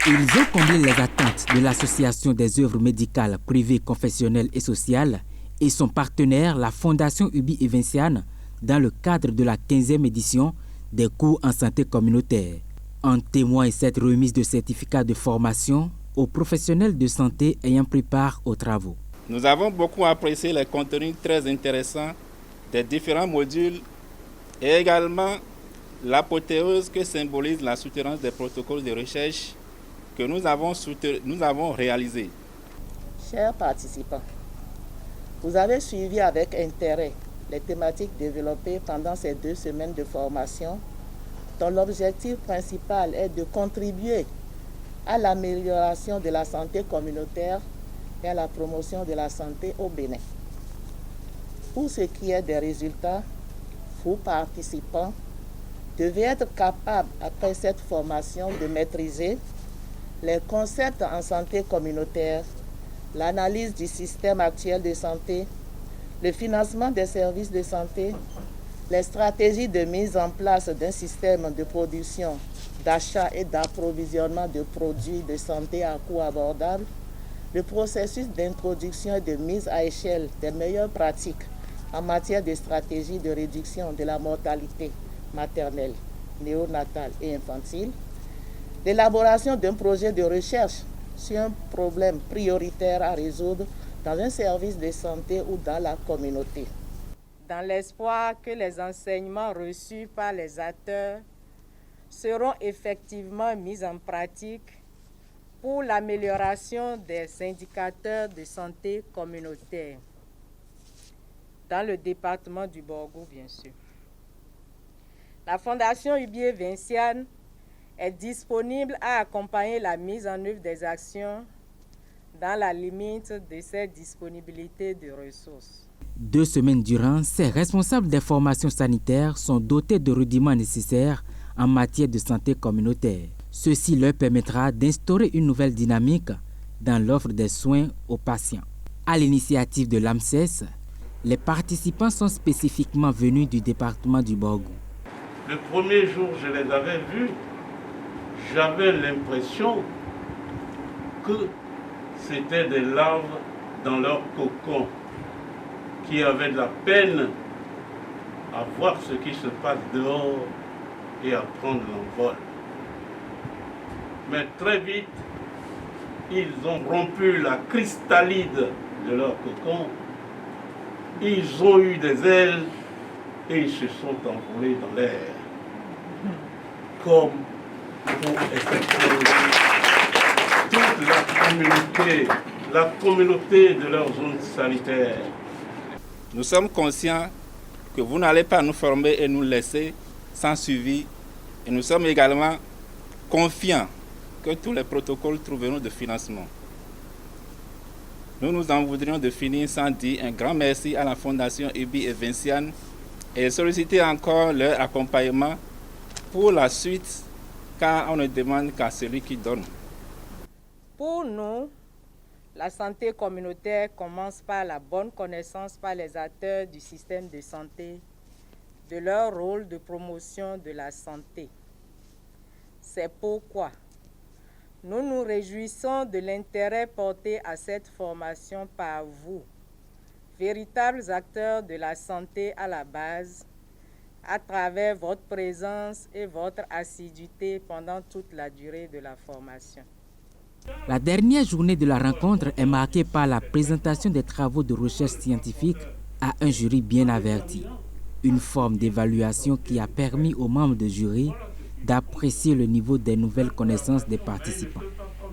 Ils ont comblé les attentes de l'Association des œuvres médicales privées, confessionnelles et sociales et son partenaire, la Fondation Ubi et Vinciane, dans le cadre de la 15e édition des cours en santé communautaire. En témoigne cette remise de certificats de formation aux professionnels de santé ayant pris part aux travaux. Nous avons beaucoup apprécié les contenus très intéressants des différents modules et également l'apothéose que symbolise la soutenance des protocoles de recherche que nous avons réalisés. Chers participants, vous avez suivi avec intérêt les thématiques développées pendant ces 2 semaines de formation, dont l'objectif principal est de contribuer à l'amélioration de la santé communautaire et à la promotion de la santé au Bénin. Pour ce qui est des résultats, vous participants devez être capables, après cette formation, de maîtriser les concepts en santé communautaire, l'analyse du système actuel de santé, le financement des services de santé, les stratégies de mise en place d'un système de production, d'achat et d'approvisionnement de produits de santé à coût abordable, le processus d'introduction et de mise à échelle des meilleures pratiques en matière de stratégie de réduction de la mortalité maternelle, néonatale et infantile, l'élaboration d'un projet de recherche sur un problème prioritaire à résoudre dans un service de santé ou dans la communauté. Dans l'espoir que les enseignements reçus par les acteurs seront effectivement mis en pratique pour l'amélioration des indicateurs de santé communautaire dans le département du Borgou, bien sûr. La Fondation Ubi et Vinciane est disponible à accompagner la mise en œuvre des actions dans la limite de ses disponibilités de ressources. 2 semaines durant, ces responsables des formations sanitaires sont dotés de rudiments nécessaires en matière de santé communautaire. Ceci leur permettra d'instaurer une nouvelle dynamique dans l'offre des soins aux patients. À l'initiative de l'AMSES, les participants sont spécifiquement venus du département du Borgou. Le premier jour je les avais vus, j'avais l'impression que c'était des larves dans leur cocon qui avaient de la peine à voir ce qui se passe dehors et à prendre l'envol. Mais très vite, ils ont rompu la cristallide de leur cocon, ils ont eu des ailes et ils se sont envolés dans l'air. Comme pour effectuer toute la communauté de leur zone sanitaire. Nous sommes conscients que vous n'allez pas nous former et nous laisser sans suivi. Et nous sommes également confiants que tous les protocoles trouveront de financement. Nous nous en voudrions de finir sans dire un grand merci à la Fondation Ubi et Vinciane et solliciter encore leur accompagnement pour la suite, car on ne demande qu'à celui qui donne. Pour nous, la santé communautaire commence par la bonne connaissance par les acteurs du système de santé de leur rôle de promotion de la santé. C'est pourquoi nous nous réjouissons de l'intérêt porté à cette formation par vous, véritables acteurs de la santé à la base, à travers votre présence et votre assiduité pendant toute la durée de la formation. La dernière journée de la rencontre est marquée par la présentation des travaux de recherche scientifique à un jury bien averti. Une forme d'évaluation qui a permis aux membres du jury d'apprécier le niveau des nouvelles connaissances des participants.